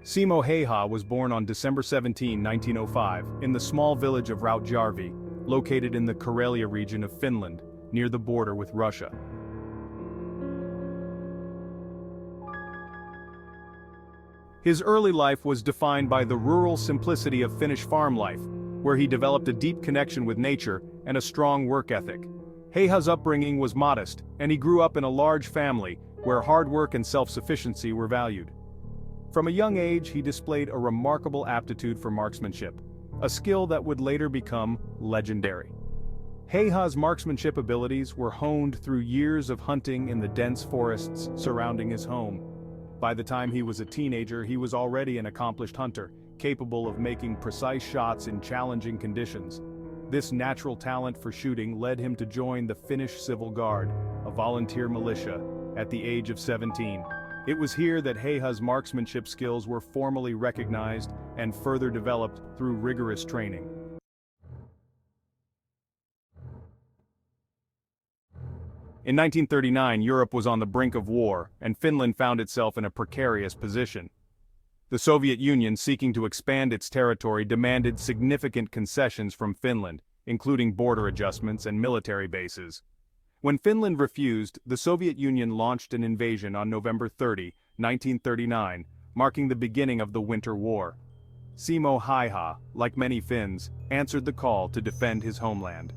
Simo Häyhä was born on December 17, 1905, in the small village of Rautjärvi, located in the Karelia region of Finland, near the border with Russia. His early life was defined by the rural simplicity of Finnish farm life, where he developed a deep connection with nature and a strong work ethic. Häyhä's upbringing was modest, and he grew up in a large family, where hard work and self-sufficiency were valued. From a young age, he displayed a remarkable aptitude for marksmanship, a skill that would later become legendary. Häyhä's marksmanship abilities were honed through years of hunting in the dense forests surrounding his home. By the time he was a teenager, he was already an accomplished hunter, capable of making precise shots in challenging conditions. This natural talent for shooting led him to join the Finnish Civil Guard, a volunteer militia, at the age of 17. It was here that Häyhä's marksmanship skills were formally recognized and further developed through rigorous training. In 1939, Europe was on the brink of war, and Finland found itself in a precarious position. The Soviet Union, seeking to expand its territory, demanded significant concessions from Finland, including border adjustments and military bases. When Finland refused, the Soviet Union launched an invasion on November 30, 1939, marking the beginning of the Winter War. Simo Häyhä, like many Finns, answered the call to defend his homeland.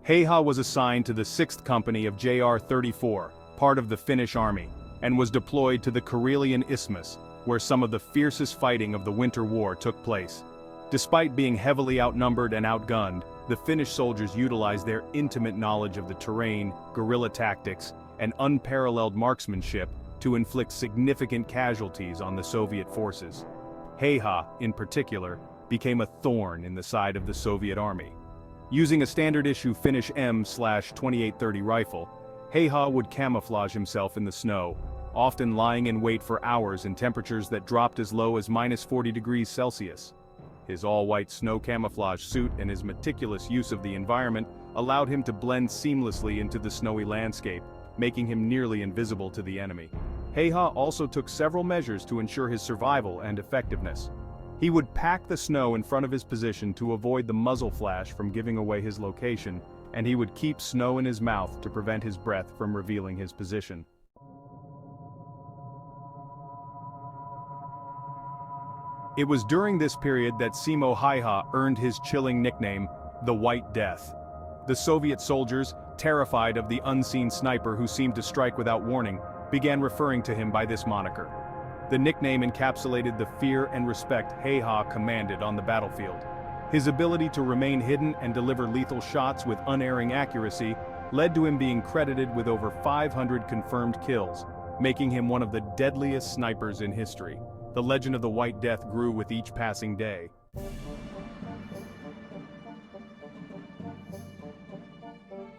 Häyhä was assigned to the 6th Company of JR-34, part of the Finnish Army, and was deployed to the Karelian Isthmus, where some of the fiercest fighting of the Winter War took place. Despite being heavily outnumbered and outgunned, the Finnish soldiers utilized their intimate knowledge of the terrain, guerrilla tactics, and unparalleled marksmanship to inflict significant casualties on the Soviet forces. Häyhä, in particular, became a thorn in the side of the Soviet army. Using a standard-issue Finnish M/2830 rifle, Häyhä would camouflage himself in the snow, often lying in wait for hours in temperatures that dropped as low as -40°C. His all-white snow camouflage suit and his meticulous use of the environment allowed him to blend seamlessly into the snowy landscape, making him nearly invisible to the enemy. Häyhä also took several measures to ensure his survival and effectiveness. He would pack the snow in front of his position to avoid the muzzle flash from giving away his location, and he would keep snow in his mouth to prevent his breath from revealing his position. It was during this period that Simo Häyhä earned his chilling nickname, the White Death. The Soviet soldiers, terrified of the unseen sniper who seemed to strike without warning, began referring to him by this moniker. The nickname encapsulated the fear and respect Häyhä commanded on the battlefield. His ability to remain hidden and deliver lethal shots with unerring accuracy led to him being credited with over 500 confirmed kills, making him one of the deadliest snipers in history. The legend of the White Death grew with each passing day.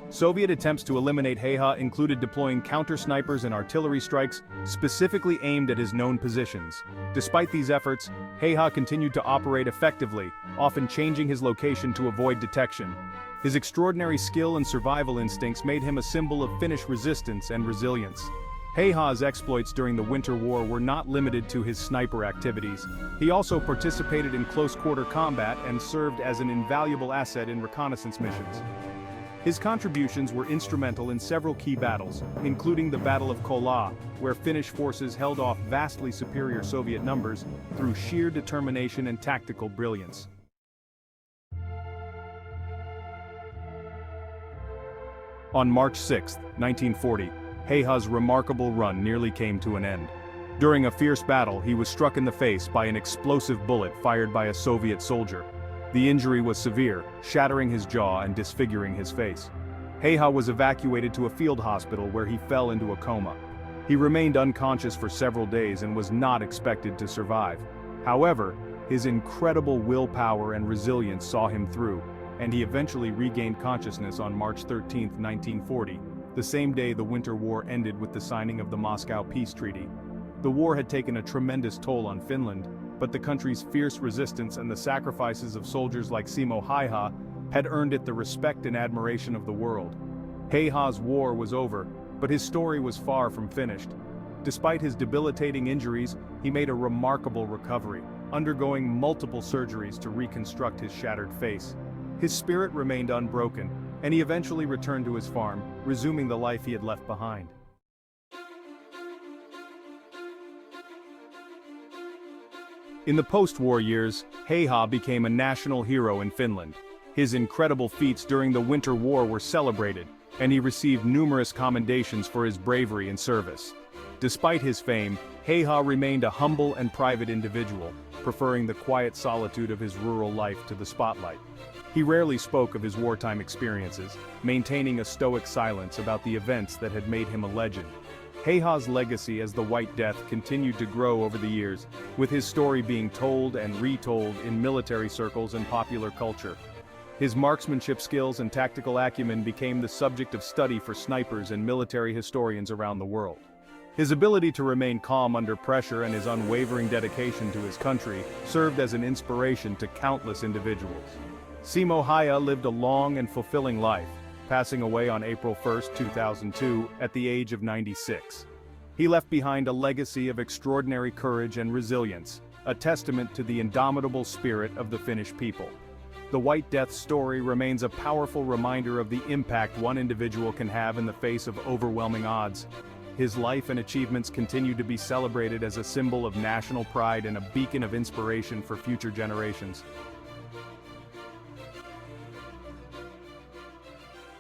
Soviet attempts to eliminate Häyhä included deploying counter-snipers and artillery strikes specifically aimed at his known positions. Despite these efforts, Häyhä continued to operate effectively, often changing his location to avoid detection. His extraordinary skill and survival instincts made him a symbol of Finnish resistance and resilience. Häyhä's exploits during the Winter War were not limited to his sniper activities. He also participated in close-quarter combat and served as an invaluable asset in reconnaissance missions. His contributions were instrumental in several key battles, including the Battle of Kola, where Finnish forces held off vastly superior Soviet numbers through sheer determination and tactical brilliance. On March 6, 1940, Häyhä's remarkable run nearly came to an end. During a fierce battle, he was struck in the face by an explosive bullet fired by a Soviet soldier. The injury was severe, shattering his jaw and disfiguring his face. Häyhä was evacuated to a field hospital where he fell into a coma. He remained unconscious for several days and was not expected to survive. However, his incredible willpower and resilience saw him through, and he eventually regained consciousness on March 13, 1940, the same day the Winter War ended with the signing of the Moscow Peace Treaty. The war had taken a tremendous toll on Finland, but the country's fierce resistance and the sacrifices of soldiers like Simo Häyhä had earned it the respect and admiration of the world. Hayha's war was over, but his story was far from finished. Despite his debilitating injuries, he made a remarkable recovery, undergoing multiple surgeries to reconstruct his shattered face. His spirit remained unbroken, and he eventually returned to his farm, resuming the life he had left behind. In the post-war years, Hayha became a national hero in Finland. His incredible feats during the Winter War were celebrated, and he received numerous commendations for his bravery and service. Despite his fame, Hayha remained a humble and private individual, preferring the quiet solitude of his rural life to the spotlight. He rarely spoke of his wartime experiences, maintaining a stoic silence about the events that had made him a legend. Hayha's legacy as the White Death continued to grow over the years, with his story being told and retold in military circles and popular culture. His marksmanship skills and tactical acumen became the subject of study for snipers and military historians around the world. His ability to remain calm under pressure and his unwavering dedication to his country served as an inspiration to countless individuals. Simo Häyhä lived a long and fulfilling life, passing away on April 1, 2002, at the age of 96. He left behind a legacy of extraordinary courage and resilience, a testament to the indomitable spirit of the Finnish people. The White Death's story remains a powerful reminder of the impact one individual can have in the face of overwhelming odds. His life and achievements continue to be celebrated as a symbol of national pride and a beacon of inspiration for future generations.